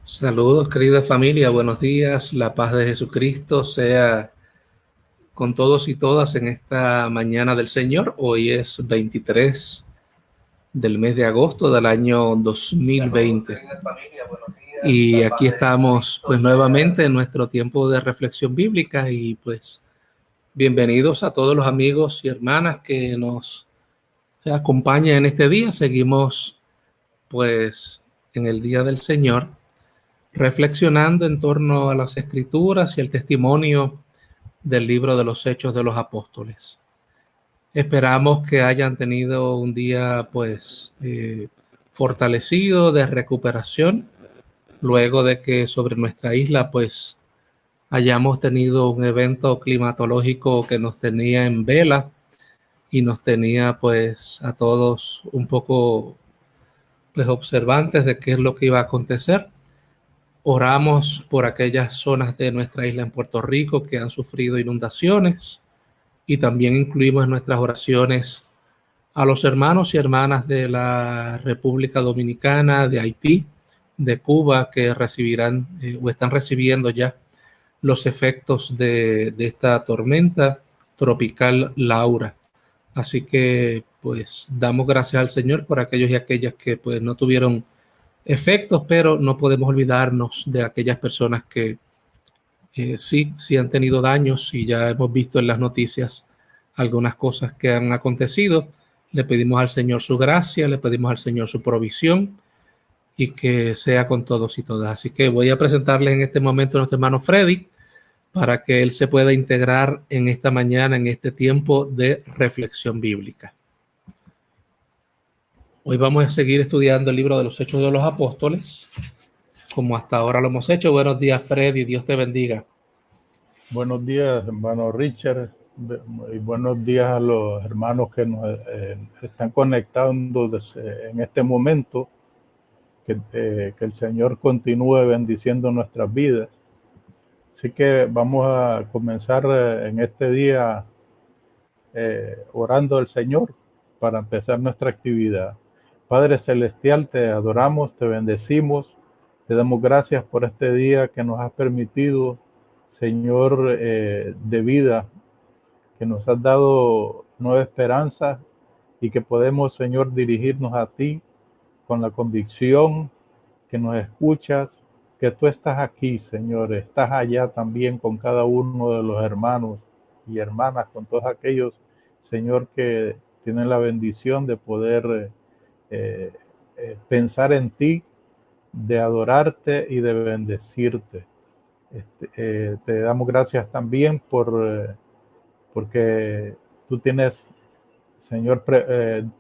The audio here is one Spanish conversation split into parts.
Saludos, querida familia, buenos días. La paz de Jesucristo sea con todos y todas en esta mañana del Señor. Hoy es 23 del mes de agosto del año 2020. Saludos, querida familia, buenos días. Y aquí estamos pues nuevamente en nuestro tiempo de reflexión bíblica y pues bienvenidos a todos los amigos y hermanas que nos acompañan en este día. Seguimos pues en el día del Señor, reflexionando en torno a las Escrituras y el testimonio del libro de los Hechos de los Apóstoles. Esperamos que hayan tenido un día fortalecido de recuperación, luego de que sobre nuestra isla pues hayamos tenido un evento climatológico que nos tenía en vela y nos tenía pues a todos un poco pues observantes de qué es lo que iba a acontecer. Oramos por aquellas zonas de nuestra isla en Puerto Rico que han sufrido inundaciones y también incluimos en nuestras oraciones a los hermanos y hermanas de la República Dominicana, de Haití, de Cuba, que recibirán o están recibiendo ya los efectos de esta tormenta tropical Laura. Así que pues damos gracias al Señor por aquellos y aquellas que pues no tuvieron efectos, pero no podemos olvidarnos de aquellas personas que sí han tenido daños y ya hemos visto en las noticias algunas cosas que han acontecido. Le pedimos al Señor su gracia, le pedimos al Señor su provisión y que sea con todos y todas. Así que voy a presentarles en este momento a nuestro hermano Freddy para que él se pueda integrar en esta mañana, en este tiempo de reflexión bíblica. Hoy vamos a seguir estudiando el libro de los Hechos de los Apóstoles, como hasta ahora lo hemos hecho. Buenos días, Freddy, Dios te bendiga. Buenos días, hermano Richard, y buenos días a los hermanos que nos están conectando en este momento. Que el Señor continúe bendiciendo nuestras vidas. Así que vamos a comenzar en este día orando al Señor para empezar nuestra actividad. Padre Celestial, te adoramos, te bendecimos, te damos gracias por este día que nos has permitido, Señor, de vida, que nos has dado nueva esperanza y que podemos, Señor, dirigirnos a ti con la convicción que nos escuchas, que tú estás aquí, Señor, estás allá también con cada uno de los hermanos y hermanas, con todos aquellos, Señor, que tienen la bendición de poder pensar en ti, de adorarte y de bendecirte. Te damos gracias también porque tú tienes, Señor,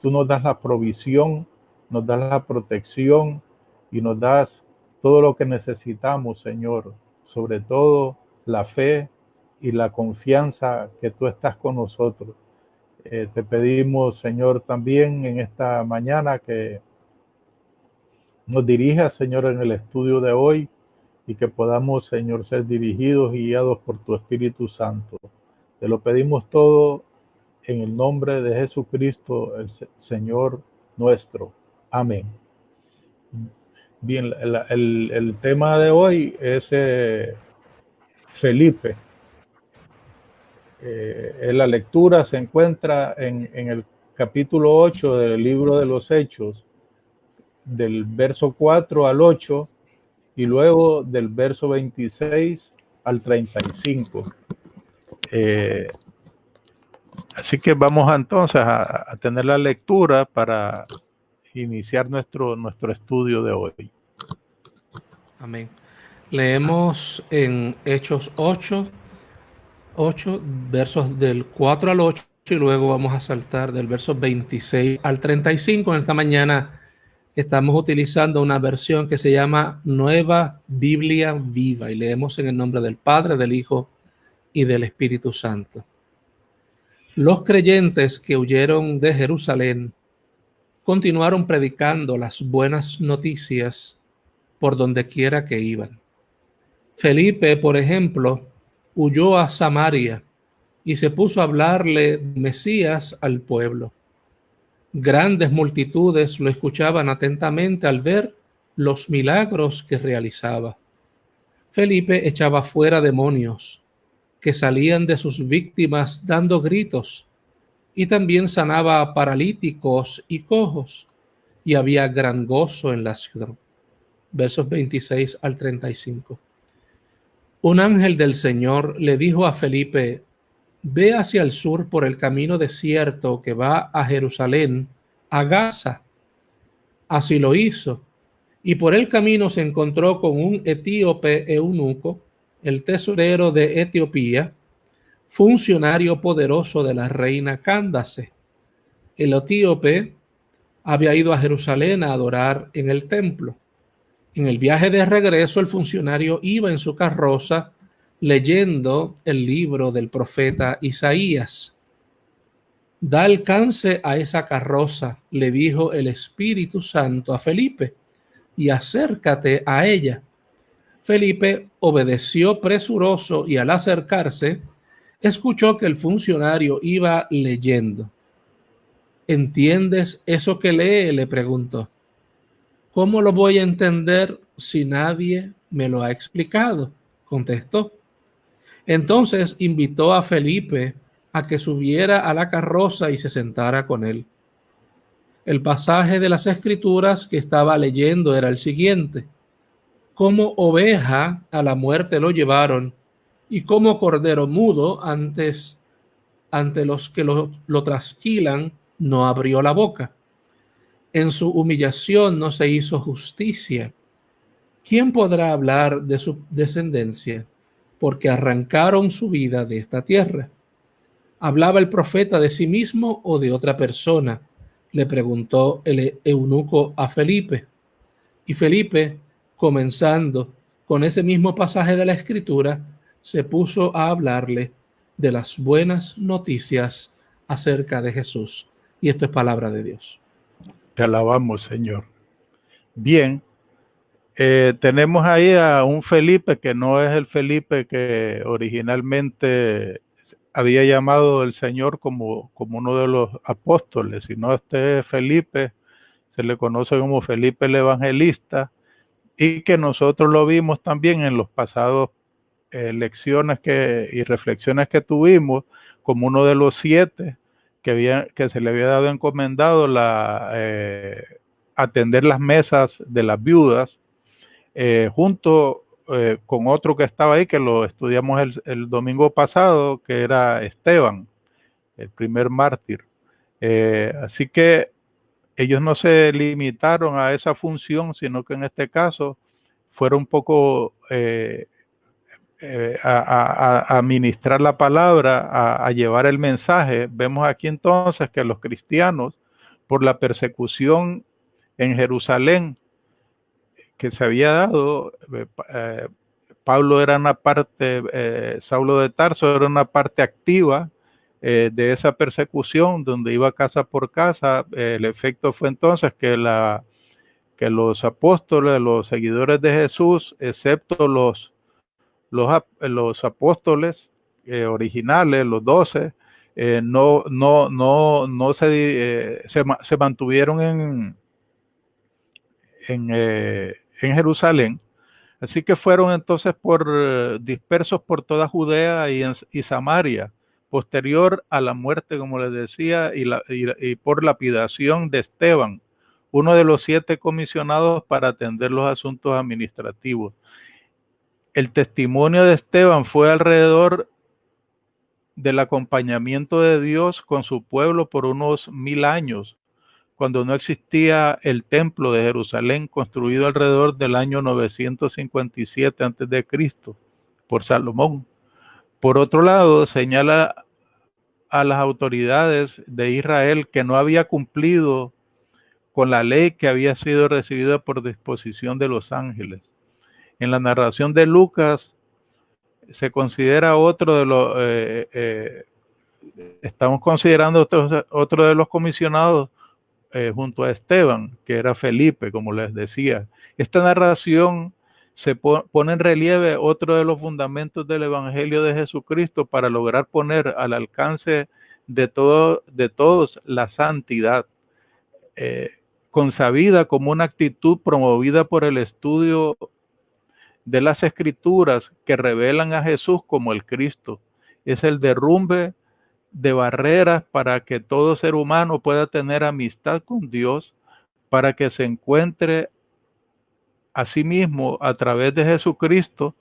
tú nos das la provisión, nos das la protección y nos das todo lo que necesitamos, Señor, sobre todo la fe y la confianza que tú estás con nosotros. Te pedimos, Señor, también en esta mañana que nos dirijas, Señor, en el estudio de hoy y que podamos, Señor, ser dirigidos y guiados por tu Espíritu Santo. Te lo pedimos todo en el nombre de Jesucristo, el Señor nuestro. Amén. Bien, el tema de hoy es Felipe. La lectura se encuentra en el capítulo 8 del libro de los Hechos, del verso 4 al 8 y luego del verso 26 al 35. Así que vamos entonces a tener la lectura para iniciar nuestro estudio de hoy. Amén. Leemos en Hechos 8, versos del 4 al 8 y luego vamos a saltar del verso 26 al 35. En esta mañana estamos utilizando una versión que se llama Nueva Biblia Viva y leemos en el nombre del Padre, del Hijo y del Espíritu Santo. Los creyentes que huyeron de Jerusalén continuaron predicando las buenas noticias por donde quiera que iban. Felipe, por ejemplo, huyó a Samaria y se puso a hablarle Mesías al pueblo. Grandes multitudes lo escuchaban atentamente al ver los milagros que realizaba. Felipe echaba fuera demonios que salían de sus víctimas dando gritos, y también sanaba a paralíticos y cojos, y había gran gozo en la ciudad. Versos 26 al 35. Un ángel del Señor le dijo a Felipe: ve hacia el sur por el camino desierto que va a Jerusalén, a Gaza. Así lo hizo, y por el camino se encontró con un etíope eunuco, el tesorero de Etiopía, funcionario poderoso de la reina Cándace. El etíope había ido a Jerusalén a adorar en el templo. En el viaje de regreso, el funcionario iba en su carroza leyendo el libro del profeta Isaías. Da alcance a esa carroza, le dijo el Espíritu Santo a Felipe, y acércate a ella. Felipe obedeció presuroso y al acercarse, escuchó que el funcionario iba leyendo. ¿Entiendes eso que lee?, le preguntó. ¿Cómo lo voy a entender si nadie me lo ha explicado?, contestó. Entonces invitó a Felipe a que subiera a la carroza y se sentara con él. El pasaje de las Escrituras que estaba leyendo era el siguiente: como oveja a la muerte lo llevaron, y como cordero mudo ante los que lo trasquilan, no abrió la boca. En su humillación no se hizo justicia. ¿Quién podrá hablar de su descendencia? Porque arrancaron su vida de esta tierra. ¿Hablaba el profeta de sí mismo o de otra persona?, le preguntó el eunuco a Felipe. Y Felipe, comenzando con ese mismo pasaje de la Escritura, se puso a hablarle de las buenas noticias acerca de Jesús. Y esto es palabra de Dios. Te alabamos, Señor. Bien, tenemos ahí a un Felipe que no es el Felipe que originalmente había llamado el Señor como uno de los apóstoles, sino este Felipe se le conoce como Felipe el Evangelista, y que nosotros lo vimos también en los pasados lecciones y reflexiones que tuvimos como uno de los 7 que se le había dado encomendado atender las mesas de las viudas, junto con otro que estaba ahí, que lo estudiamos el domingo pasado, que era Esteban, el primer mártir. Así que ellos no se limitaron a esa función, sino que en este caso fueron un poco a ministrar la palabra, a llevar el mensaje. Vemos aquí entonces que los cristianos, por la persecución en Jerusalén que se había dado, Pablo era una parte, Saulo de Tarso era una parte activa de esa persecución, donde iba casa por casa. El efecto fue entonces que los apóstoles, los seguidores de Jesús, excepto los apóstoles originales, los 12, no se mantuvieron en Jerusalén. Así que fueron entonces dispersos por toda Judea y Samaria, posterior a la muerte, como les decía, y por lapidación de Esteban, uno de los 7 comisionados para atender los asuntos administrativos. El testimonio de Esteban fue alrededor del acompañamiento de Dios con su pueblo por unos 1000 años, cuando no existía el templo de Jerusalén, construido alrededor del año 957 a.C. por Salomón. Por otro lado, señala a las autoridades de Israel que no había cumplido con la ley que había sido recibida por disposición de los ángeles. En la narración de Lucas se considera otro de los, estamos considerando otro de los comisionados junto a Esteban, que era Felipe, como les decía. Esta narración se pone en relieve otro de los fundamentos del Evangelio de Jesucristo para lograr poner al alcance de todos la santidad. consabida como una actitud promovida por el estudio de las escrituras que revelan a Jesús como el Cristo. Es el derrumbe de barreras para que todo ser humano pueda tener amistad con Dios, para que se encuentre a sí mismo a través de Jesucristo,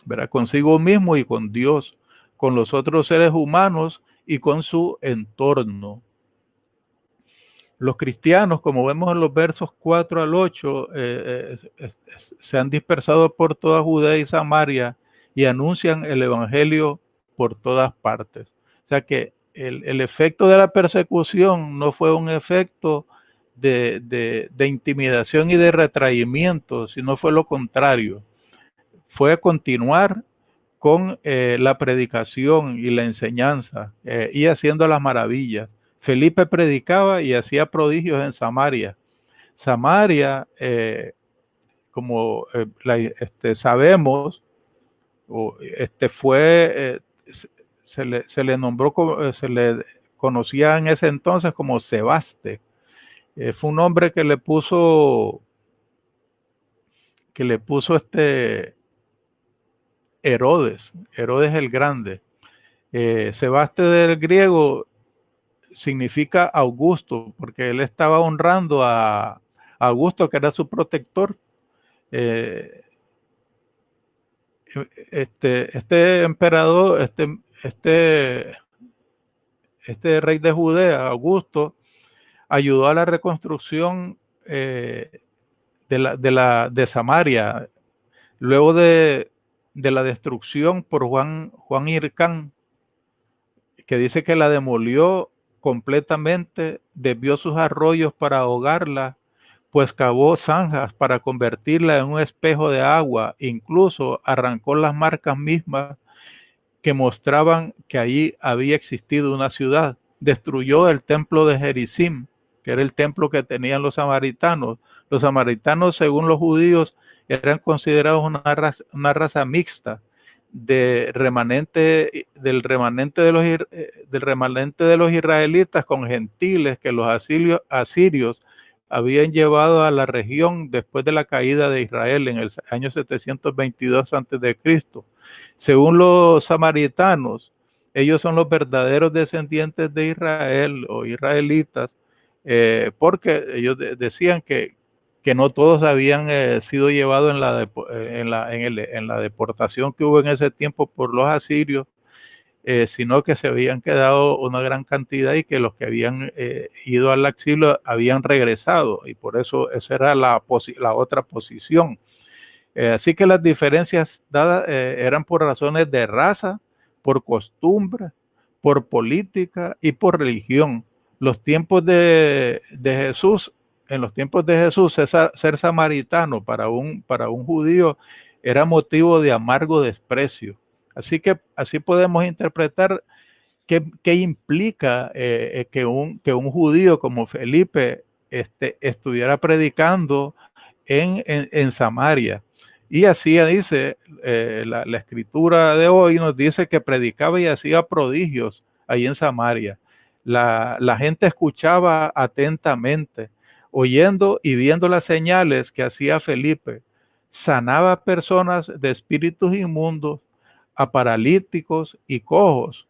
¿verdad? Consigo mismo y con Dios, con los otros seres humanos y con su entorno. Los cristianos, como vemos en los versos 4 al 8, se han dispersado por toda Judea y Samaria y anuncian el evangelio por todas partes. O sea que el efecto de la persecución no fue un efecto de intimidación y de retraimiento, sino fue lo contrario. Fue continuar con la predicación y la enseñanza y haciendo las maravillas. Felipe predicaba y hacía prodigios en Samaria. Samaria, como sabemos, se le nombró, se le conocía en ese entonces como Sebaste. Fue un nombre que le puso Herodes el Grande. Sebaste del griego significa Augusto, porque él estaba honrando a Augusto, que era su protector. Este emperador, este rey de Judea, Augusto, ayudó a la reconstrucción de Samaria, luego de la destrucción por Juan Hircán, que dice que la demolió completamente, desvió sus arroyos para ahogarla, pues cavó zanjas para convertirla en un espejo de agua, incluso arrancó las marcas mismas que mostraban que allí había existido una ciudad. Destruyó el templo de Gerizim, que era el templo que tenían los samaritanos. Los samaritanos, según los judíos, eran considerados una raza mixta del remanente de los israelitas con gentiles que los asirios habían llevado a la región después de la caída de Israel en el año 722 a.C. Según los samaritanos, ellos son los verdaderos descendientes de Israel o israelitas, porque ellos decían que no todos habían sido llevados en la deportación que hubo en ese tiempo por los asirios, sino que se habían quedado una gran cantidad y que los que habían ido al exilio habían regresado, y por eso esa era la otra posición. Así que las diferencias dadas eran por razones de raza, por costumbre, por política y por religión. Los tiempos de Jesús, en los tiempos de Jesús, ser samaritano para un judío era motivo de amargo desprecio. Así que así podemos interpretar qué implica que un judío como Felipe estuviera predicando en Samaria. Y así dice la escritura de hoy, nos dice que predicaba y hacía prodigios ahí en Samaria. La gente escuchaba atentamente, oyendo y viendo las señales que hacía Felipe. Sanaba personas de espíritus inmundos, a paralíticos y cojos,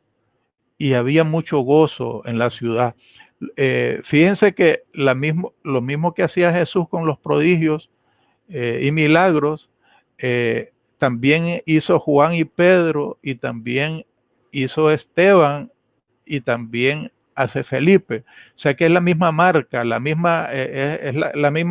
y había mucho gozo en la ciudad. Fíjense que lo mismo que hacía Jesús con los prodigios y milagros, también hizo Juan y Pedro, y también hizo Esteban, y también hace Felipe. O sea que es la misma marca, la misma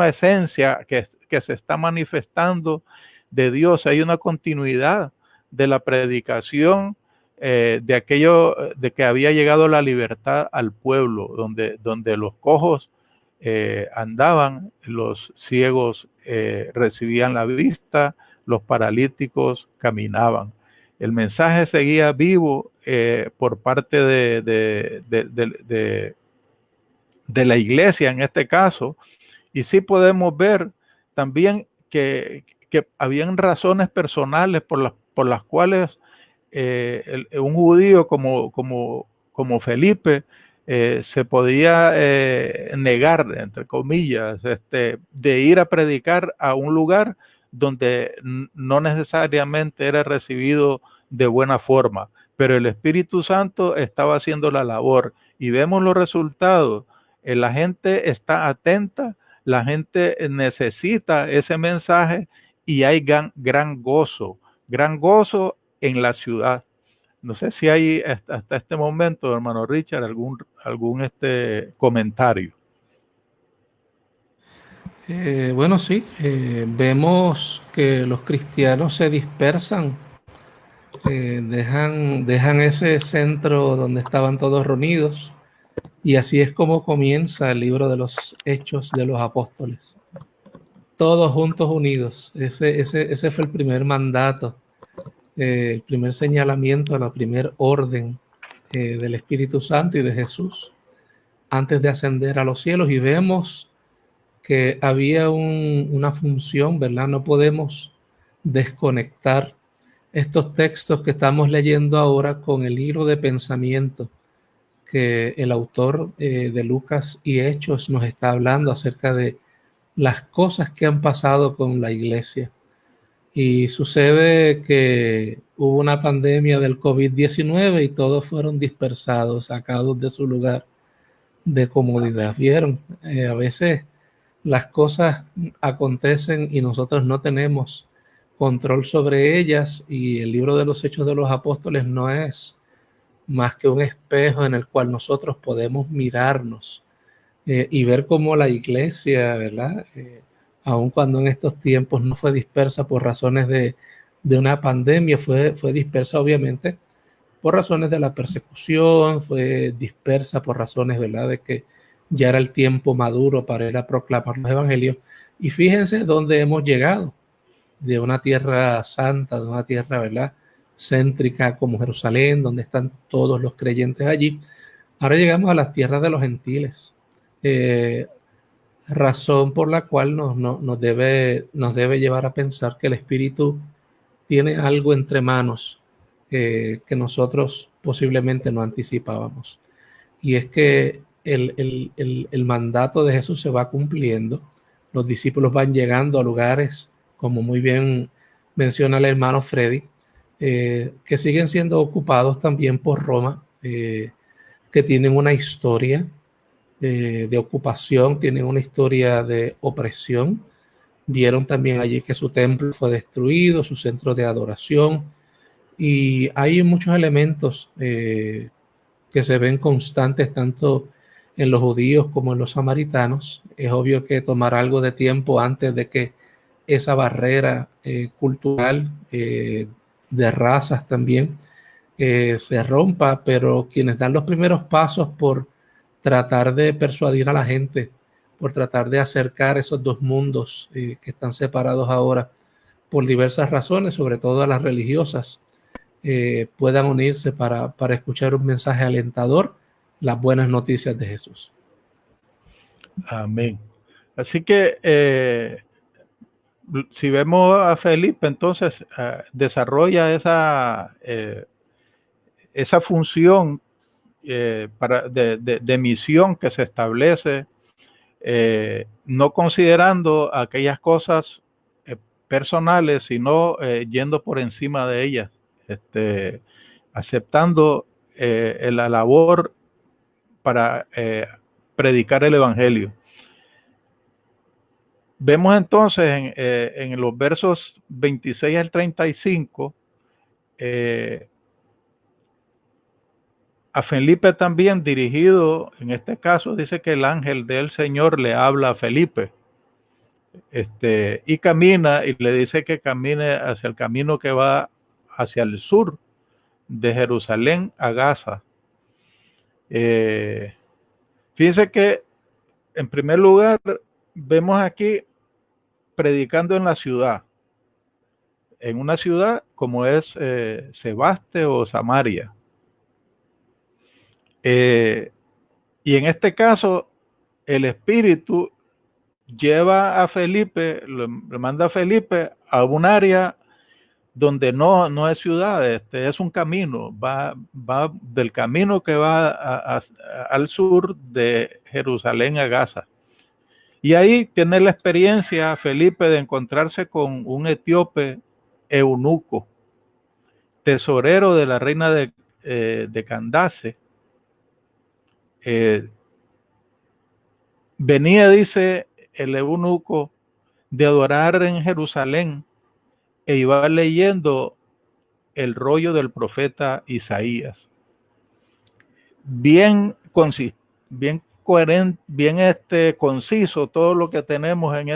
esencia que se está manifestando de Dios. Hay una continuidad de la predicación de que había llegado la libertad al pueblo, donde los cojos andaban, los ciegos recibían la vista, los paralíticos caminaban. El mensaje seguía vivo por parte de la iglesia en este caso, y sí podemos ver también que habían razones personales por las cuales un judío como Felipe se podía negar, entre comillas, de ir a predicar a un lugar donde no necesariamente era recibido de buena forma, pero el Espíritu Santo estaba haciendo la labor y vemos los resultados. La gente está atenta, la gente necesita ese mensaje y hay gran gozo en la ciudad. No sé si hay hasta este momento, hermano Richard, algún comentario. Bueno, sí, vemos que los cristianos se dispersan, dejan ese centro donde estaban todos reunidos, y así es como comienza el libro de los Hechos de los Apóstoles. Todos juntos unidos. Ese fue el primer mandato, el primer señalamiento, la primer orden del Espíritu Santo y de Jesús antes de ascender a los cielos. Y vemos que había una función, ¿verdad? No podemos desconectar estos textos que estamos leyendo ahora con el hilo de pensamiento que el autor de Lucas y Hechos nos está hablando acerca de las cosas que han pasado con la iglesia. Y sucede que hubo una pandemia del COVID-19 y todos fueron dispersados, sacados de su lugar de comodidad. ¿Vieron? A veces las cosas acontecen y nosotros no tenemos control sobre ellas, y el libro de los Hechos de los Apóstoles no es más que un espejo en el cual nosotros podemos mirarnos y ver cómo la iglesia, ¿verdad? Aun cuando en estos tiempos no fue dispersa por razones de una pandemia, fue dispersa obviamente por razones de la persecución, fue dispersa por razones, ¿verdad?, de que ya era el tiempo maduro para ir a proclamar los evangelios. Y fíjense dónde hemos llegado, de una tierra santa, de una tierra, ¿verdad?, céntrica como Jerusalén, donde están todos los creyentes allí. Ahora llegamos a las tierras de los gentiles, razón por la cual nos debe llevar a pensar que el Espíritu tiene algo entre manos que nosotros posiblemente no anticipábamos. Y es que el mandato de Jesús se va cumpliendo. Los discípulos van llegando a lugares, como muy bien menciona el hermano Freddy, que siguen siendo ocupados también por Roma, que tienen una historia de ocupación, tienen una historia de opresión. Vieron también allí que su templo fue destruido, su centro de adoración, y hay muchos elementos que se ven constantes tanto en los judíos como en los samaritanos. Es obvio que tomará algo de tiempo antes de que esa barrera cultural, de razas también, se rompa, pero quienes dan los primeros pasos por tratar de persuadir a la gente, por tratar de acercar esos dos mundos que están separados ahora por diversas razones, sobre todo a las religiosas, puedan unirse para escuchar un mensaje alentador, las buenas noticias de Jesús. Amén. Así que si vemos a Felipe, entonces desarrolla esa función de misión que se establece, no considerando aquellas cosas personales, sino yendo por encima de ellas, aceptando la labor para predicar el evangelio. Vemos entonces en los versos 26 al 35, a Felipe también dirigido, en este caso dice que el ángel del Señor le habla a Felipe, y camina, y le dice que camine hacia el camino que va hacia el sur, de Jerusalén a Gaza. Fíjense que en primer lugar vemos aquí predicando en la ciudad, en una ciudad como es Sebaste o Samaria. Y en este caso, el Espíritu lleva a Felipe, le manda a Felipe a un área donde no es ciudad, es un camino, va del camino que va al sur de Jerusalén a Gaza. Y ahí tiene la experiencia Felipe de encontrarse con un etíope eunuco, tesorero de la reina de Candace. Venía, dice el eunuco, de adorar en Jerusalén e iba leyendo el rollo del profeta Isaías. Bien coherente, bien conciso todo lo que tenemos en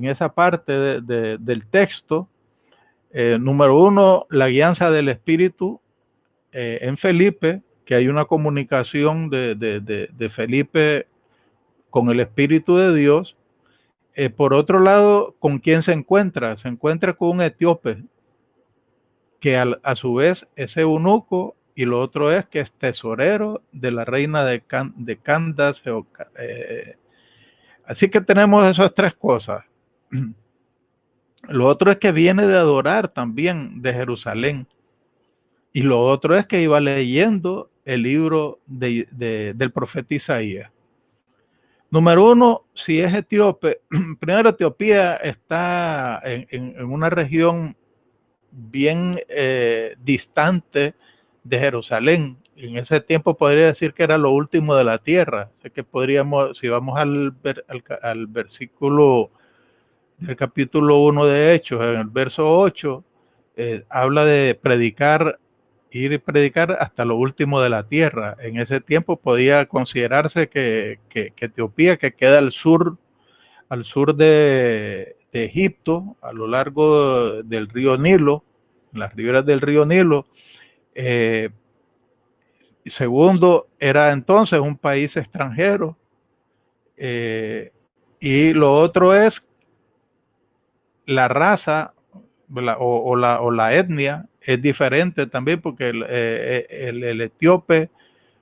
esa parte del texto. Número uno, la guianza del Espíritu en Felipe, que hay una comunicación de Felipe con el Espíritu de Dios. Por otro lado, ¿con quién se encuentra? Se encuentra con un etíope, que a su vez es eunuco, y lo otro es que es tesorero de la reina de Candace. Así que tenemos esas tres cosas. Lo otro es que viene de adorar también de Jerusalén. Y lo otro es que iba leyendo el libro del profeta Isaías. Número uno, si es etíope, primero Etiopía está en una región bien distante de Jerusalén. En ese tiempo podría decir que era lo último de la tierra. Así que podríamos, si vamos al versículo del capítulo 1 de Hechos, en el verso 8, habla de ir y predicar hasta lo último de la tierra. En ese tiempo podía considerarse que Etiopía, que queda al sur de Egipto, a lo largo del río Nilo, en las riberas del río Nilo. Segundo, era entonces un país extranjero. Y lo otro es la raza o la etnia es diferente también, porque el etíope,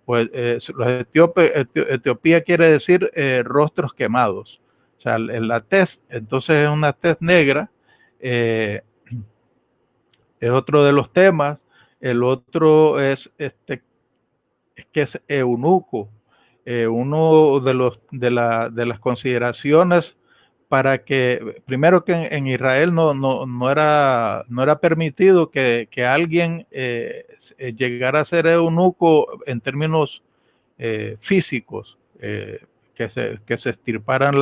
pues los Etiopía quiere decir rostros quemados. O sea, la tez, entonces es una tez negra. Es otro de los temas. El otro es que es eunuco. Uno de las consideraciones para que, primero, que en Israel no era permitido que alguien llegara a ser eunuco en términos físicos, que se extirparan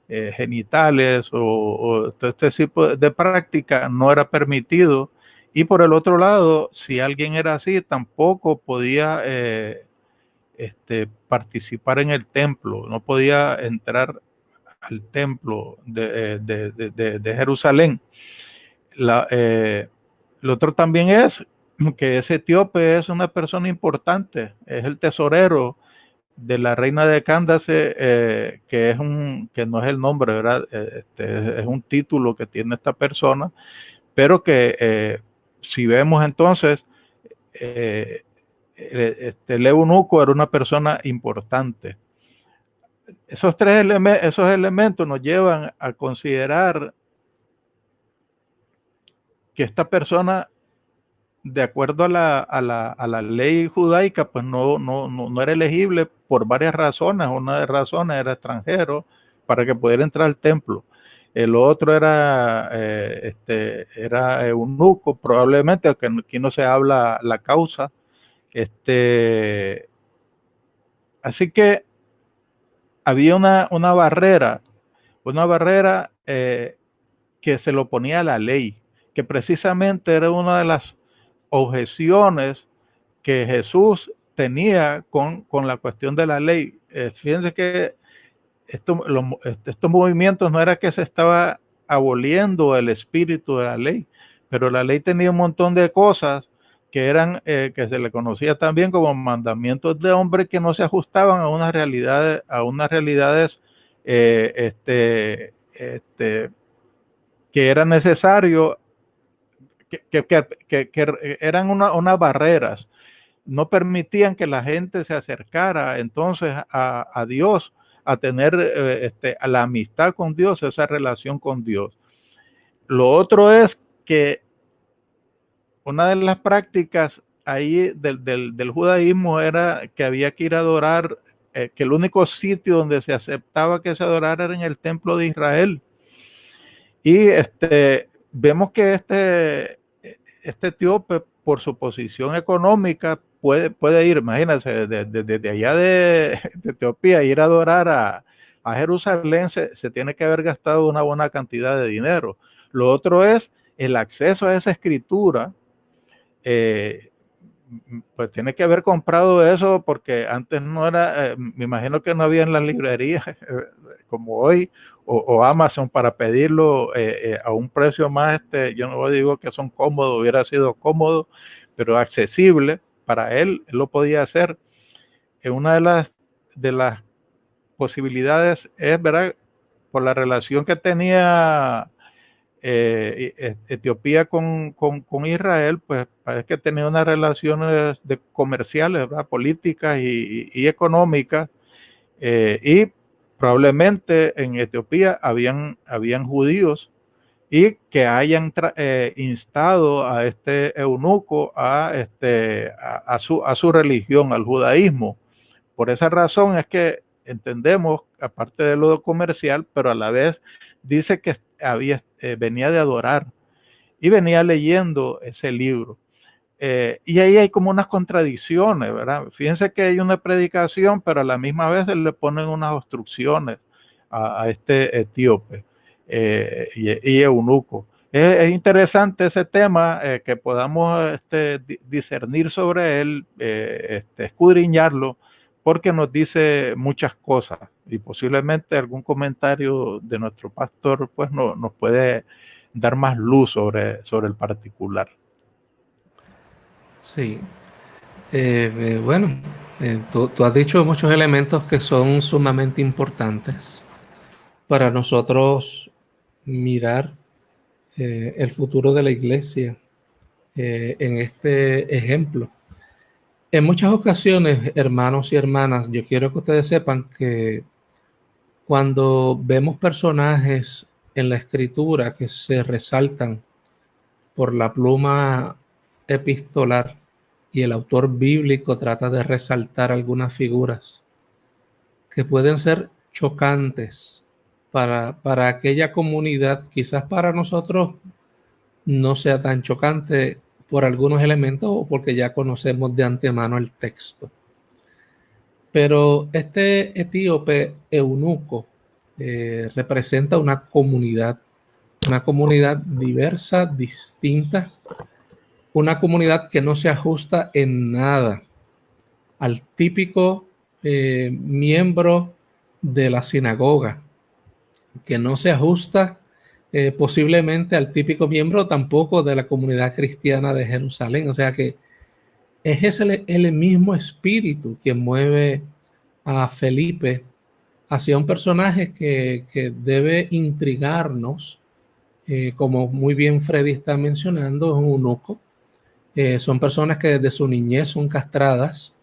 genitales o todo este tipo de práctica, no era permitido. Y por el otro lado, si alguien era así, tampoco podía participar en el templo, no podía entrar al templo de Jerusalén. Lo otro también es que ese etíope es una persona importante, es el tesorero de la reina de Candace, que no es el nombre, ¿verdad? Es un título que tiene esta persona, pero que si vemos entonces, el eunuco era una persona importante. Esos elementos nos llevan a considerar que esta persona, de acuerdo a la ley judaica, pues no era elegible por varias razones. Una de las razones era extranjero para que pudiera entrar al templo. El otro era eunuco, probablemente, aunque aquí no se habla la causa. Así que había una barrera que se le oponía a la ley, que precisamente era una de las objeciones que Jesús tenía con la cuestión de la ley. Fíjense que estos movimientos no era que se estaba aboliendo el espíritu de la ley, pero la ley tenía un montón de cosas que eran, que se le conocía también como mandamientos de hombre, que no se ajustaban a unas realidades que era necesario, que eran unas barreras, no permitían que la gente se acercara entonces a Dios, a tener a la amistad con Dios, esa relación con Dios. Lo otro es que una de las prácticas ahí del judaísmo era que había que ir a adorar, que el único sitio donde se aceptaba que se adorara era en el templo de Israel. Y vemos que este etíope, por su posición económica, puede ir, imagínense, desde allá de Etiopía, ir a adorar a Jerusalén, se tiene que haber gastado una buena cantidad de dinero. Lo otro es el acceso a esa escritura, pues tiene que haber comprado eso porque antes no era, me imagino que no había en las librerías como hoy, o Amazon para pedirlo a un precio más, yo no digo que son cómodos, hubiera sido cómodo, pero accesible para él lo podía hacer. Una de las posibilidades es, ¿verdad?, por la relación que tenía Etiopía con Israel, pues parece que tenía unas relaciones comerciales, ¿verdad?, políticas y económicas, y probablemente en Etiopía habían judíos y que hayan instado a este eunuco a su religión, al judaísmo. Por esa razón es que entendemos, aparte de lo comercial, pero a la vez dice que venía de adorar y venía leyendo ese libro. Y ahí hay como unas contradicciones, ¿verdad? Fíjense que hay una predicación, pero a la misma vez le ponen unas obstrucciones a este etíope y eunuco. Es interesante ese tema, que podamos discernir sobre él, escudriñarlo, porque nos dice muchas cosas y posiblemente algún comentario de nuestro pastor pues nos puede dar más luz sobre el particular. Sí. Bueno, tú has dicho muchos elementos que son sumamente importantes para nosotros mirar el futuro de la iglesia en este ejemplo. En muchas ocasiones, hermanos y hermanas, yo quiero que ustedes sepan que cuando vemos personajes en la escritura que se resaltan por la pluma epistolar y el autor bíblico trata de resaltar algunas figuras que pueden ser chocantes para aquella comunidad, quizás para nosotros no sea tan chocante por algunos elementos o porque ya conocemos de antemano el texto. Pero este etíope eunuco representa una comunidad diversa, distinta, una comunidad que no se ajusta en nada al típico miembro de la sinagoga, que no se ajusta posiblemente al típico miembro tampoco de la comunidad cristiana de Jerusalén. O sea que es el mismo espíritu que mueve a Felipe hacia un personaje que debe intrigarnos, como muy bien Freddy está mencionando, es un eunuco. Son personas que desde su niñez son castradas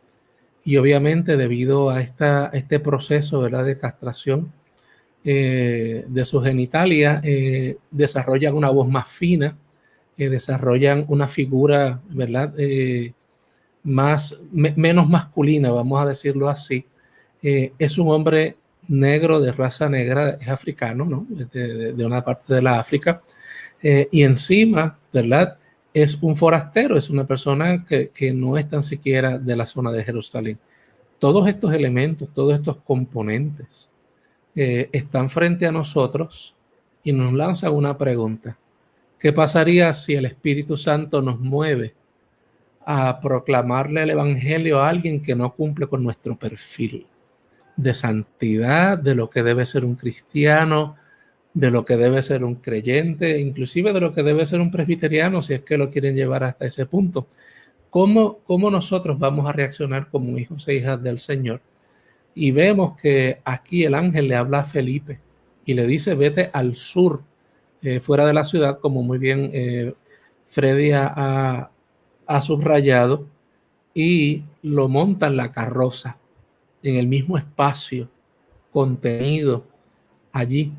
y obviamente debido a este proceso, ¿verdad?, de castración de su genitalia, desarrollan una voz más fina, desarrollan una figura, ¿verdad?, menos masculina, vamos a decirlo así. Es un hombre negro, de raza negra, es africano, ¿no?, de una parte de la África, y encima, ¿verdad?, es un forastero, es una persona que no es tan siquiera de la zona de Jerusalén. Todos estos elementos, todos estos componentes están frente a nosotros y nos lanzan una pregunta. ¿Qué pasaría si el Espíritu Santo nos mueve a proclamarle el Evangelio a alguien que no cumple con nuestro perfil de santidad, de lo que debe ser un cristiano, de lo que debe ser un creyente, inclusive de lo que debe ser un presbiteriano, si es que lo quieren llevar hasta ese punto? ¿Cómo nosotros vamos a reaccionar como hijos e hijas del Señor? Y vemos que aquí el ángel le habla a Felipe y le dice: vete al sur, fuera de la ciudad, como muy bien Freddy ha subrayado, y lo monta en la carroza, en el mismo espacio contenido allí.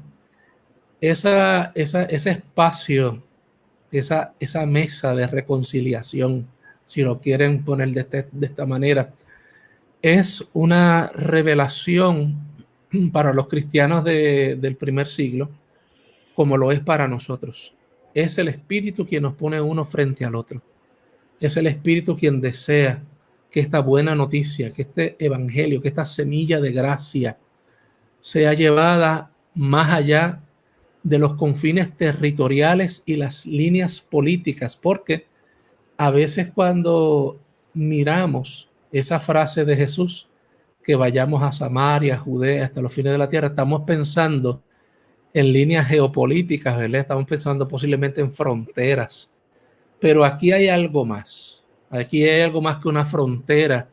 ese espacio, esa mesa de reconciliación, si lo quieren poner de esta manera, es una revelación para los cristianos del primer siglo, como lo es para nosotros. Es el Espíritu quien nos pone uno frente al otro. Es el Espíritu quien desea que esta buena noticia, que este evangelio, que esta semilla de gracia sea llevada más allá de los confines territoriales y las líneas políticas, porque a veces cuando miramos esa frase de Jesús, que vayamos a Samaria, Judea, hasta los fines de la tierra, estamos pensando en líneas geopolíticas, ¿verdad? Estamos pensando posiblemente en fronteras, pero aquí hay algo más. Aquí hay algo más que una frontera.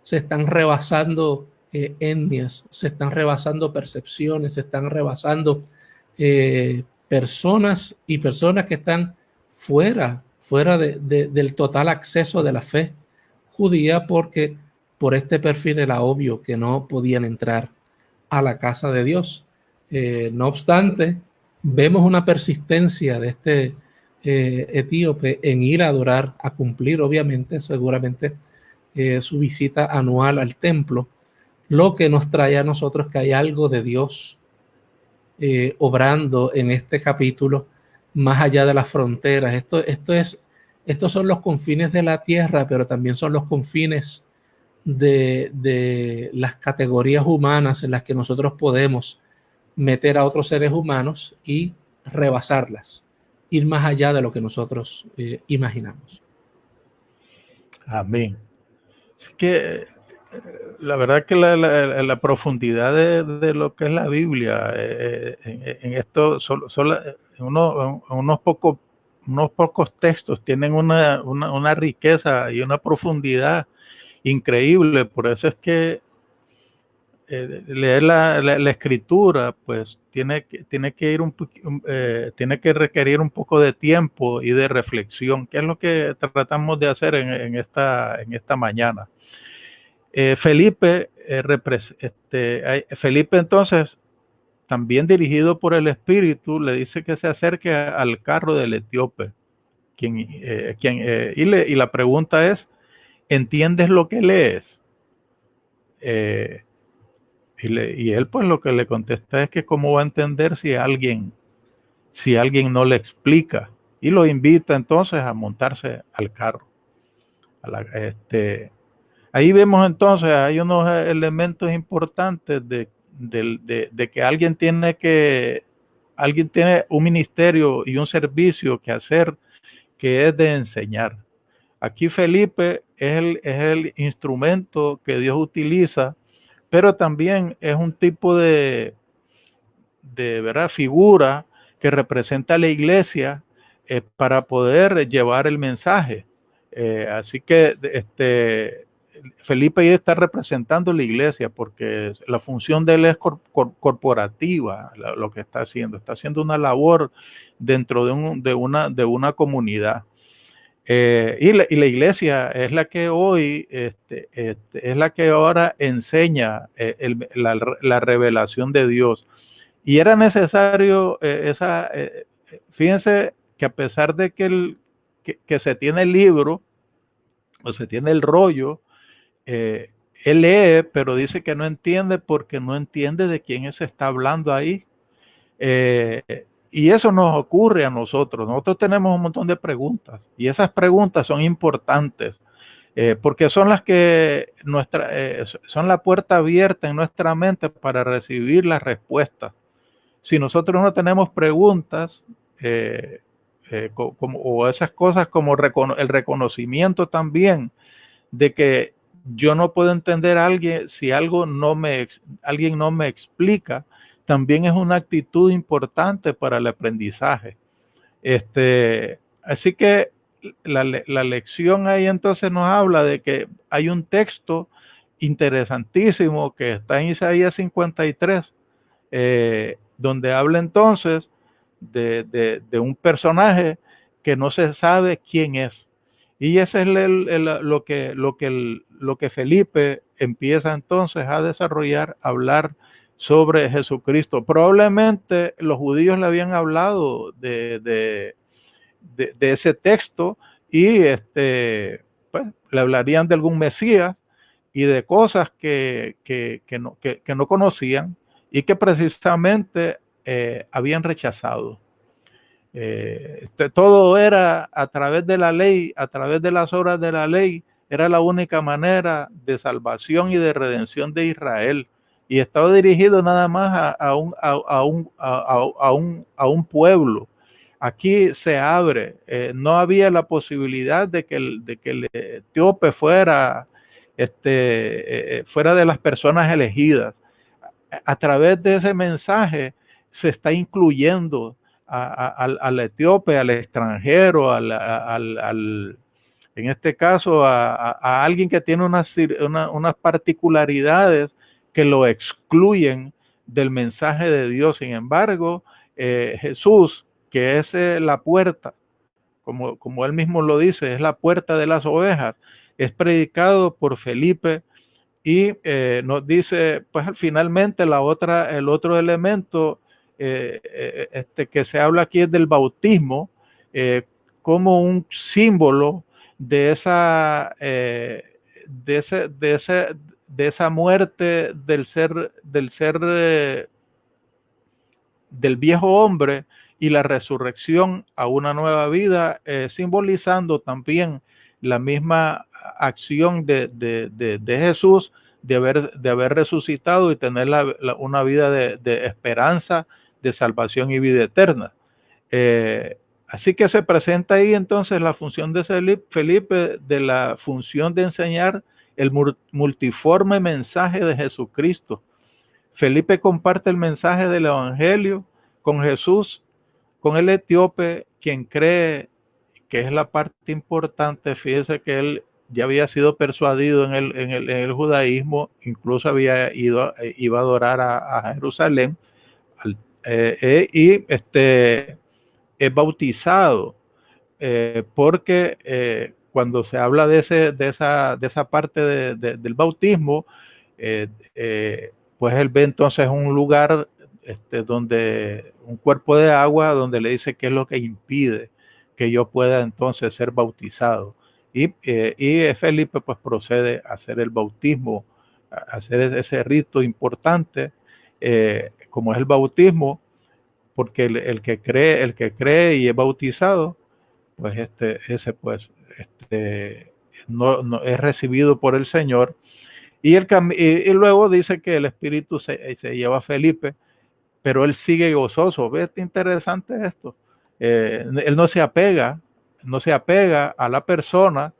Se están rebasando etnias, se están rebasando percepciones, se están rebasando personas y personas que están fuera del total acceso de la fe judía, porque por este perfil era obvio que no podían entrar a la casa de Dios. No obstante, vemos una persistencia de este etíope en ir a adorar, a cumplir obviamente, seguramente, su visita anual al templo, lo que nos trae a nosotros que hay algo de Dios obrando en este capítulo más allá de las fronteras. Estos son los confines de la tierra, pero también son los confines de las categorías humanas en las que nosotros podemos meter a otros seres humanos y rebasarlas, ir más allá de lo que nosotros imaginamos. Amén. Así que la verdad que la profundidad de lo que es la Biblia en esto, unos pocos textos tienen una riqueza y una profundidad increíble. Por eso es que leer la escritura pues tiene que requerir un poco de tiempo y de reflexión, que es lo que tratamos de hacer en esta mañana. Felipe entonces, también dirigido por el Espíritu, le dice que se acerque al carro del etíope, y la pregunta es: ¿entiendes lo que lees? Y él pues lo que le contesta es que cómo va a entender si alguien no le explica, y lo invita entonces a montarse al carro. Ahí vemos entonces, hay unos elementos importantes de que alguien tiene un ministerio y un servicio que hacer, que es de enseñar. Aquí Felipe es el instrumento que Dios utiliza, pero también es un tipo de ¿verdad? Figura que representa a la iglesia para poder llevar el mensaje. Así que Felipe ya está representando la iglesia, porque la función de él es corporativa, lo que está haciendo una labor dentro de una comunidad. Y la iglesia es la que hoy es la que ahora enseña la revelación de Dios. Y era necesario fíjense que a pesar de que se tiene el libro o se tiene el rollo, él lee, pero dice que no entiende, porque no entiende de quién se está hablando ahí. Y eso nos ocurre a nosotros. Nosotros tenemos un montón de preguntas, y esas preguntas son importantes, porque son las que son la puerta abierta en nuestra mente para recibir las respuestas. Si nosotros no tenemos preguntas, o esas cosas como el reconocimiento también de que yo no puedo entender a alguien si alguien no me explica, también es una actitud importante para el aprendizaje. Así que la lección ahí entonces nos habla de que hay un texto interesantísimo que está en Isaías 53, donde habla entonces de un personaje que no se sabe quién es. Y ese es lo que Felipe empieza entonces a desarrollar, a hablar sobre Jesucristo. Probablemente los judíos le habían hablado de ese texto y pues, le hablarían de algún Mesías y de cosas que no conocían y que precisamente habían rechazado. Todo era a través de la ley, a través de las obras de la ley, era la única manera de salvación y de redención de Israel. Y estaba dirigido nada más a un pueblo. Aquí se abre, no había la posibilidad de que el etíope fuera de las personas elegidas. A través de ese mensaje se está incluyendo al etíope, al extranjero, en este caso a alguien que tiene unas particularidades que lo excluyen del mensaje de Dios. Sin embargo, Jesús, que es la puerta, como él mismo lo dice, es la puerta de las ovejas, es predicado por Felipe y nos dice, pues finalmente el otro elemento que se habla aquí es del bautismo como un símbolo de esa muerte del viejo hombre y la resurrección a una nueva vida, simbolizando también la misma acción de Jesús de haber resucitado y tener una vida de esperanza, de salvación y vida eterna. Así que se presenta ahí entonces la función de Felipe, de la función de enseñar el multiforme mensaje de Jesucristo. Felipe comparte el mensaje del Evangelio con Jesús, con el etíope, quien cree que es la parte importante. Fíjese que él ya había sido persuadido en el judaísmo, incluso iba a adorar a Jerusalén, y es bautizado, porque cuando se habla de esa parte del bautismo, pues él ve entonces un lugar donde un cuerpo de agua, donde le dice qué es lo que impide que yo pueda entonces ser bautizado. Y Felipe pues procede a hacer el bautismo, a hacer ese rito importante, como es el bautismo, porque el que cree y es bautizado, pues no es recibido por el Señor. Y luego dice que el Espíritu se lleva a Felipe, pero él sigue gozoso. ¿Ves? Interesante esto. Él no se apega a la persona,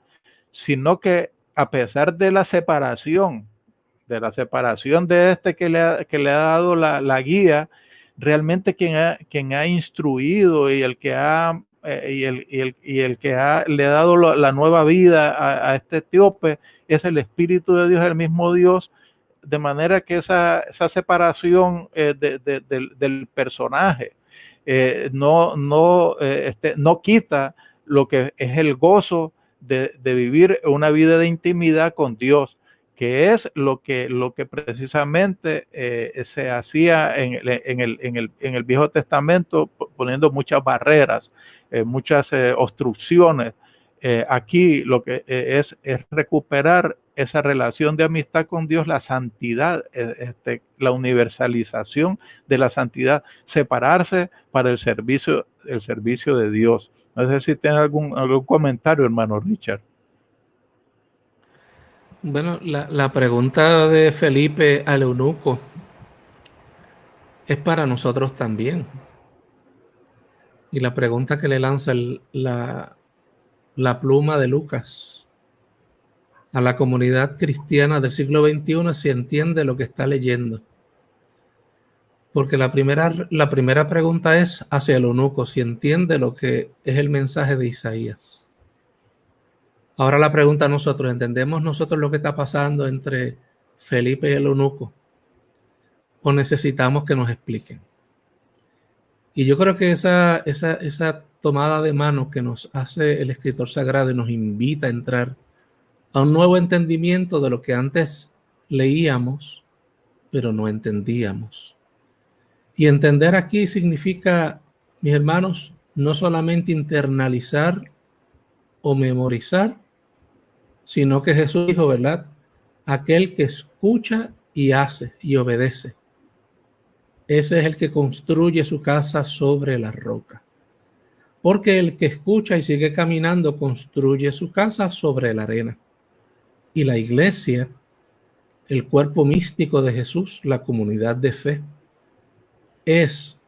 sino que a pesar de la separación de que le ha dado la guía, realmente quien ha instruido y el que le ha dado la nueva vida a este etíope es el Espíritu de Dios, el mismo Dios, de manera que esa separación del personaje no quita lo que es el gozo de vivir una vida de intimidad con Dios, que es lo que precisamente se hacía en el Viejo Testamento, poniendo muchas barreras, muchas obstrucciones. Aquí lo que es recuperar esa relación de amistad con Dios, la santidad, la universalización de la santidad, separarse para el servicio de Dios. No sé si tiene algún comentario, hermano Richard. Bueno, la pregunta de Felipe al eunuco es para nosotros también. Y la pregunta que le lanza la pluma de Lucas a la comunidad cristiana del siglo XXI, si entiende lo que está leyendo. Porque la primera pregunta es hacia el eunuco, si entiende lo que es el mensaje de Isaías. Ahora la pregunta a nosotros, ¿entendemos nosotros lo que está pasando entre Felipe y el eunuco? ¿O necesitamos que nos expliquen? Y yo creo que esa tomada de mano que nos hace el escritor sagrado y nos invita a entrar a un nuevo entendimiento de lo que antes leíamos, pero no entendíamos. Y entender aquí significa, mis hermanos, no solamente internalizar o memorizar, sino que Jesús dijo, ¿verdad? Aquel que escucha y hace y obedece. Ese es el que construye su casa sobre la roca. Porque el que escucha y sigue caminando construye su casa sobre la arena. Y la iglesia, el cuerpo místico de Jesús, la comunidad de fe, es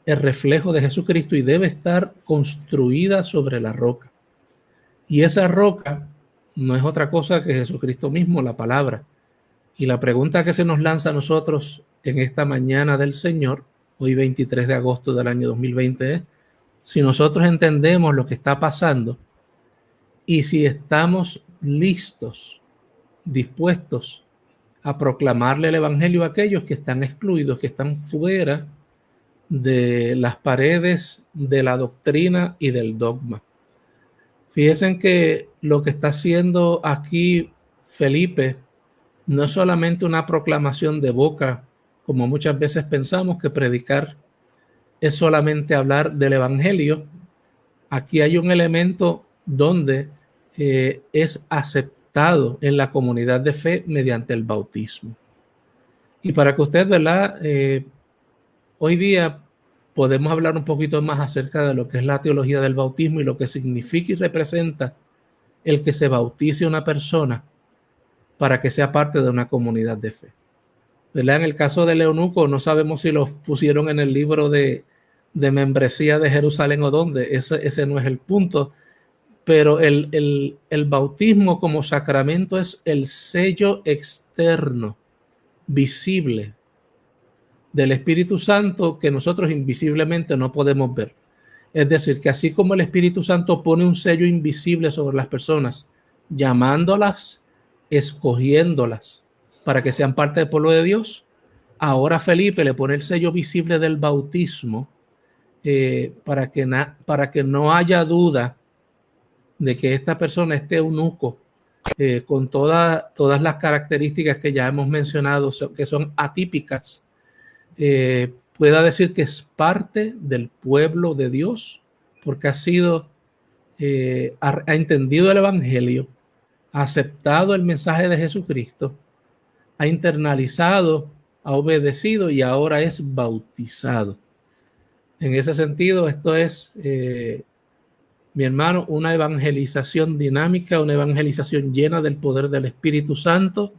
el reflejo de Jesucristo y debe estar construida sobre la roca. Y esa roca no es otra cosa que Jesucristo mismo, la palabra. Y la pregunta que se nos lanza a nosotros en esta mañana del Señor, hoy 23 de agosto del año 2020, es si nosotros entendemos lo que está pasando y si estamos listos, dispuestos a proclamarle el Evangelio a aquellos que están excluidos, que están fuera de las paredes de la doctrina y del dogma. Fíjense que lo que está haciendo aquí Felipe no es solamente una proclamación de boca, como muchas veces pensamos que predicar es solamente hablar del Evangelio. Aquí hay un elemento donde es aceptado en la comunidad de fe mediante el bautismo. Y para que usted, ¿verdad? Hoy día podemos hablar un poquito más acerca de lo que es la teología del bautismo y lo que significa y representa el que se bautice una persona para que sea parte de una comunidad de fe. ¿Verdad? En el caso del eunuco, no sabemos si los pusieron en el libro de membresía de Jerusalén o dónde, ese no es el punto, pero el bautismo como sacramento es el sello externo, visible, del Espíritu Santo que nosotros invisiblemente no podemos ver. Es decir, que así como el Espíritu Santo pone un sello invisible sobre las personas, llamándolas, escogiéndolas para que sean parte del pueblo de Dios, ahora Felipe le pone el sello visible del bautismo para que no haya duda de que esta persona, este eunuco, con todas las características que ya hemos mencionado, que son atípicas, pueda decir que es parte del pueblo de Dios, porque ha entendido el Evangelio, ha aceptado el mensaje de Jesucristo, ha internalizado, ha obedecido y ahora es bautizado. En ese sentido, esto es, mi hermano, una evangelización dinámica, una evangelización llena del poder del Espíritu Santo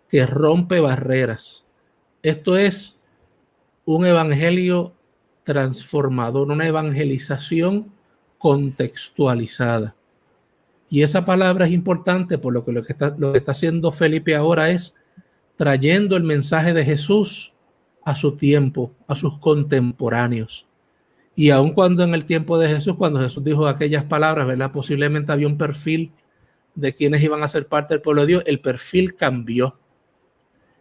que rompe barreras. Esto es un evangelio transformador, una evangelización contextualizada. Y esa palabra es importante por lo que está haciendo Felipe ahora es trayendo el mensaje de Jesús a su tiempo, a sus contemporáneos. Y aun cuando en el tiempo de Jesús, cuando Jesús dijo aquellas palabras, ¿verdad? Posiblemente había un perfil de quienes iban a ser parte del pueblo de Dios, el perfil cambió.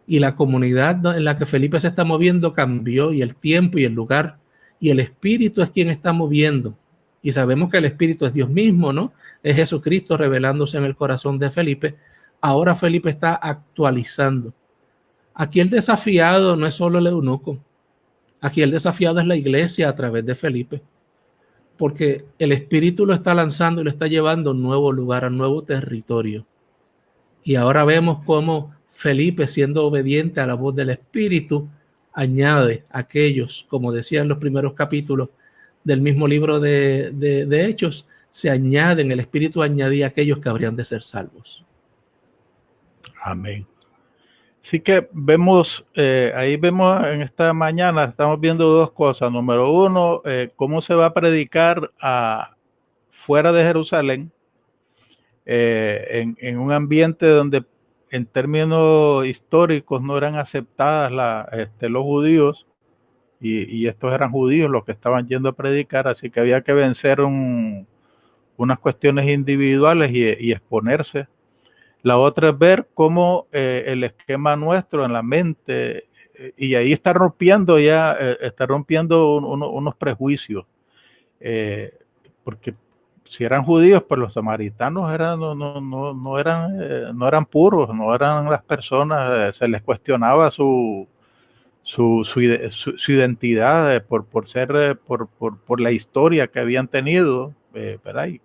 Y la comunidad en la que Felipe se está moviendo cambió, y el tiempo y el lugar, y el Espíritu es quien está moviendo. Y sabemos que el Espíritu es Dios mismo, ¿no? Es Jesucristo revelándose en el corazón de Felipe. Ahora Felipe está actualizando. Aquí el desafiado no es solo el eunuco. Aquí el desafiado es la iglesia a través de Felipe. Porque el Espíritu lo está lanzando y lo está llevando a un nuevo lugar, a un nuevo territorio. Y ahora vemos cómo Felipe, siendo obediente a la voz del Espíritu, añade a aquellos, como decía en los primeros capítulos del mismo libro de Hechos, se añaden, el Espíritu añadía a aquellos que habrían de ser salvos. Amén. Así que vemos, ahí vemos en esta mañana, estamos viendo dos cosas. Número uno, cómo se va a predicar fuera de Jerusalén, en un ambiente donde en términos históricos no eran aceptadas los judíos, y estos eran judíos los que estaban yendo a predicar, así que había que vencer unas cuestiones individuales y exponerse. La otra es ver cómo el esquema nuestro en la mente, y ahí está rompiendo unos prejuicios, porque si eran judíos, pues los samaritanos no eran puros, no eran las personas, se les cuestionaba su su identidad por la historia que habían tenido, ¿verdad? Y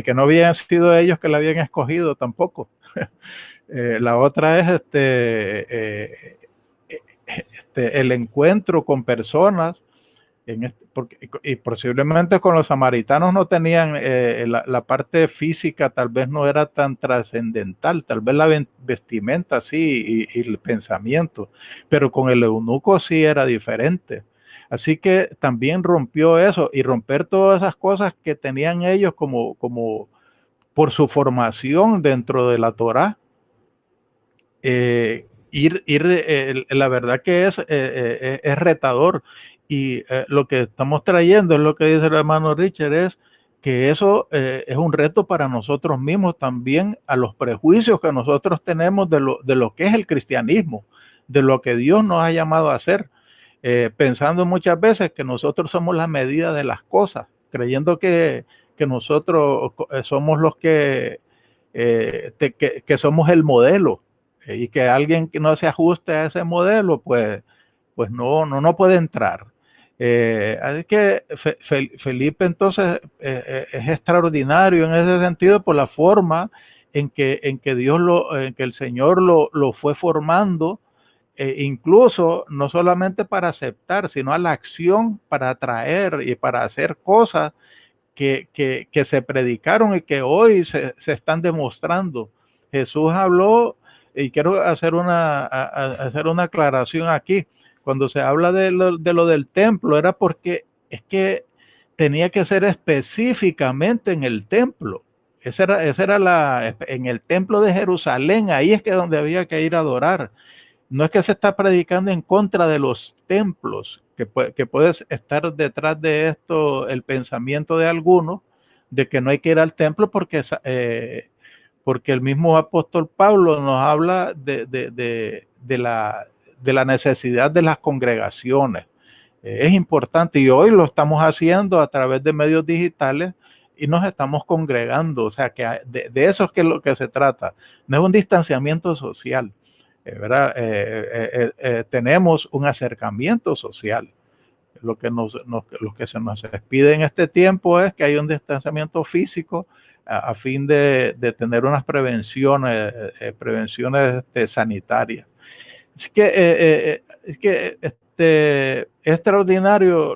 que no habían sido ellos que la habían escogido tampoco. La otra es el encuentro con personas y posiblemente con los samaritanos no tenían la parte física, tal vez no era tan trascendental, tal vez la vestimenta sí y el pensamiento, pero con el eunuco sí era diferente. Así que también rompió eso y romper todas esas cosas que tenían ellos como por su formación dentro de la Torá. La verdad que es retador. Y lo que estamos trayendo es lo que dice el hermano Richard, es que eso es un reto para nosotros mismos también, a los prejuicios que nosotros tenemos de lo que es el cristianismo, de lo que Dios nos ha llamado a hacer, pensando muchas veces que nosotros somos la medida de las cosas, creyendo que nosotros somos los que somos el modelo, y que alguien que no se ajuste a ese modelo, pues no puede entrar. Así que Felipe entonces es extraordinario en ese sentido por la forma en que en que el Señor lo fue formando, incluso no solamente para aceptar, sino a la acción, para atraer y para hacer cosas que se predicaron y que hoy se están demostrando. Jesús habló, y quiero hacer una aclaración aquí. Cuando se habla de lo del templo, era porque es que tenía que ser específicamente en el templo. Esa era en el templo de Jerusalén, ahí es que donde había que ir a adorar. No es que se está predicando en contra de los templos, que puedes estar detrás de esto el pensamiento de algunos de que no hay que ir al templo porque el mismo apóstol Pablo nos habla de la necesidad de las congregaciones. Es importante, y hoy lo estamos haciendo a través de medios digitales y nos estamos congregando. O sea, que de eso es que lo que se trata. No es un distanciamiento social, ¿verdad? Tenemos un acercamiento social. Lo que se nos pide en este tiempo es que haya un distanciamiento físico a fin de tener unas prevenciones sanitarias. Así que es extraordinario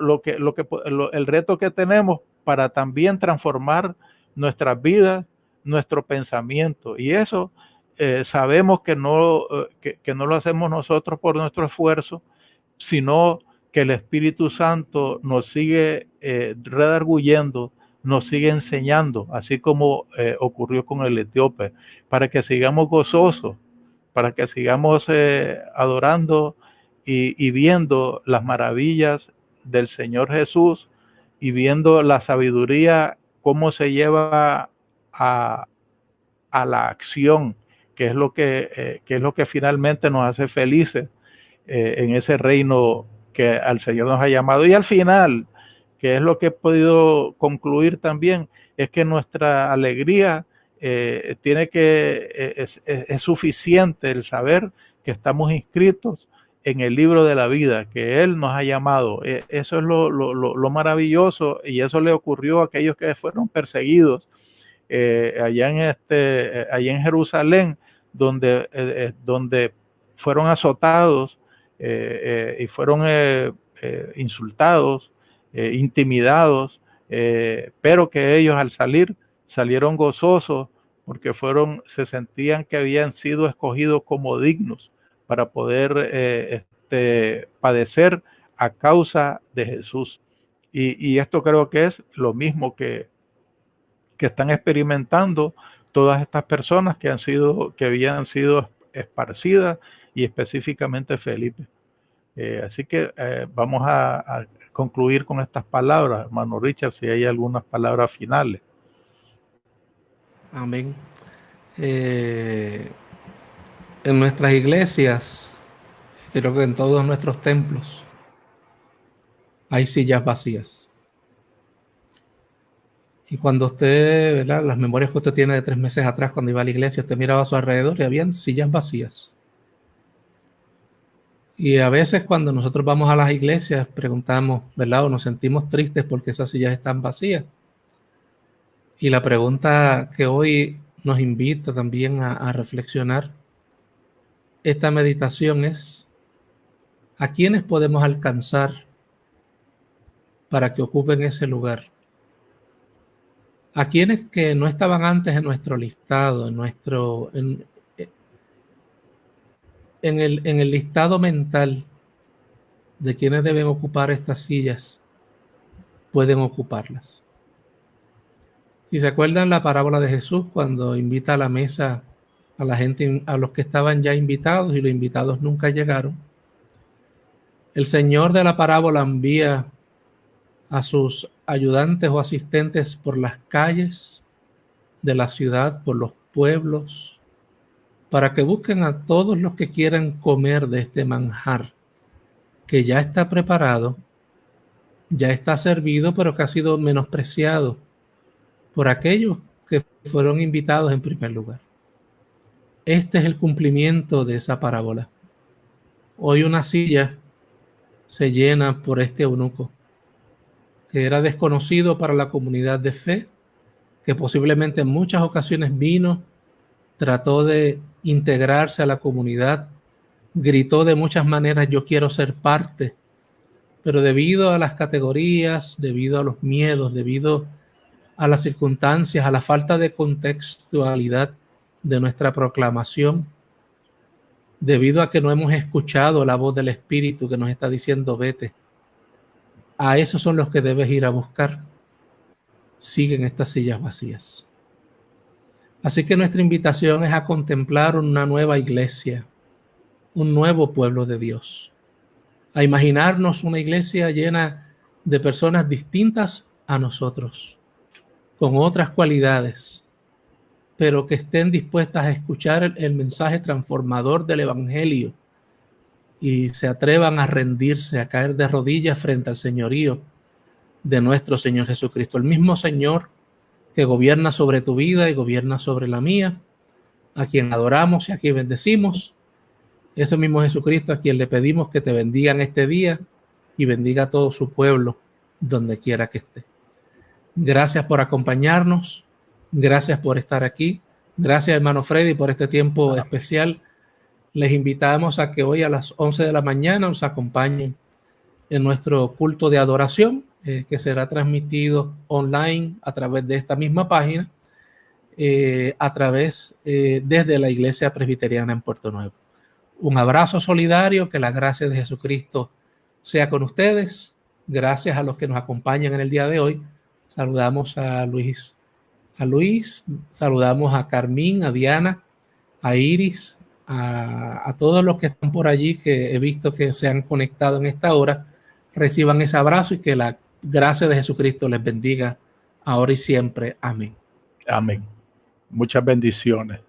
el reto que tenemos para también transformar nuestras vidas, nuestro pensamiento. Y eso sabemos que no lo hacemos nosotros por nuestro esfuerzo, sino que el Espíritu Santo nos sigue redarguyendo, nos sigue enseñando, así como ocurrió con el etíope, para que sigamos gozosos, para que sigamos adorando y viendo las maravillas del Señor Jesús y viendo la sabiduría, cómo se lleva a la acción, que es lo que finalmente nos hace felices en ese reino que al Señor nos ha llamado. Y al final, que es lo que he podido concluir también, es que nuestra alegría es suficiente el saber que estamos inscritos en el libro de la vida, que Él nos ha llamado. Eso es lo maravilloso, y eso le ocurrió a aquellos que fueron perseguidos allá en Jerusalén, donde fueron azotados y fueron insultados, intimidados, pero que ellos al salieron gozosos porque se sentían que habían sido escogidos como dignos para poder padecer a causa de Jesús. Y esto creo que es lo mismo que están experimentando todas estas personas que habían sido esparcidas, y específicamente Felipe. Así que vamos a concluir con estas palabras, hermano Richard, si hay algunas palabras finales. Amén. En nuestras iglesias, creo que en todos nuestros templos, hay sillas vacías. Y cuando usted, ¿verdad?, las memorias que usted tiene de 3 meses atrás, cuando iba a la iglesia, usted miraba a su alrededor y habían sillas vacías. Y a veces cuando nosotros vamos a las iglesias preguntamos, ¿verdad? O nos sentimos tristes porque esas sillas están vacías. Y la pregunta que hoy nos invita también a reflexionar esta meditación es: ¿a quiénes podemos alcanzar para que ocupen ese lugar? ¿A quienes que no estaban antes en nuestro listado, en el listado mental de quienes deben ocupar estas sillas, pueden ocuparlas? Si se acuerdan la parábola de Jesús cuando invita a la mesa a la gente, a los que estaban ya invitados y los invitados nunca llegaron, el Señor de la parábola envía a sus ayudantes o asistentes por las calles de la ciudad, por los pueblos, para que busquen a todos los que quieran comer de este manjar que ya está preparado, ya está servido, pero que ha sido menospreciado por aquellos que fueron invitados en primer lugar. Este es el cumplimiento de esa parábola. Hoy una silla se llena por este eunuco, que era desconocido para la comunidad de fe, que posiblemente en muchas ocasiones vino, trató de integrarse a la comunidad, gritó de muchas maneras: yo quiero ser parte, pero debido a las categorías, debido a los miedos, debido a las circunstancias, a la falta de contextualidad de nuestra proclamación, debido a que no hemos escuchado la voz del Espíritu que nos está diciendo vete, a esos son los que debes ir a buscar. Siguen estas sillas vacías. Así que nuestra invitación es a contemplar una nueva iglesia, un nuevo pueblo de Dios, a imaginarnos una iglesia llena de personas distintas a nosotros, con otras cualidades, pero que estén dispuestas a escuchar el mensaje transformador del Evangelio y se atrevan a rendirse, a caer de rodillas frente al señorío de nuestro Señor Jesucristo, el mismo Señor que gobierna sobre tu vida y gobierna sobre la mía, a quien adoramos y a quien bendecimos. Ese mismo Jesucristo a quien le pedimos que te bendiga en este día y bendiga a todo su pueblo donde quiera que esté. Gracias por acompañarnos, gracias por estar aquí, gracias hermano Freddy por este tiempo especial. Les invitamos a que hoy a las 11 de la mañana nos acompañen en nuestro culto de adoración, que será transmitido online a través de esta misma página, desde la Iglesia Presbiteriana en Puerto Nuevo. Un abrazo solidario, que la gracia de Jesucristo sea con ustedes. Gracias a los que nos acompañan en el día de hoy. Saludamos a Luis, saludamos a Carmín, a Diana, a Iris, a todos los que están por allí, que he visto que se han conectado en esta hora. Reciban ese abrazo y que la gracia de Jesucristo les bendiga ahora y siempre. Amén. Amén. Muchas bendiciones.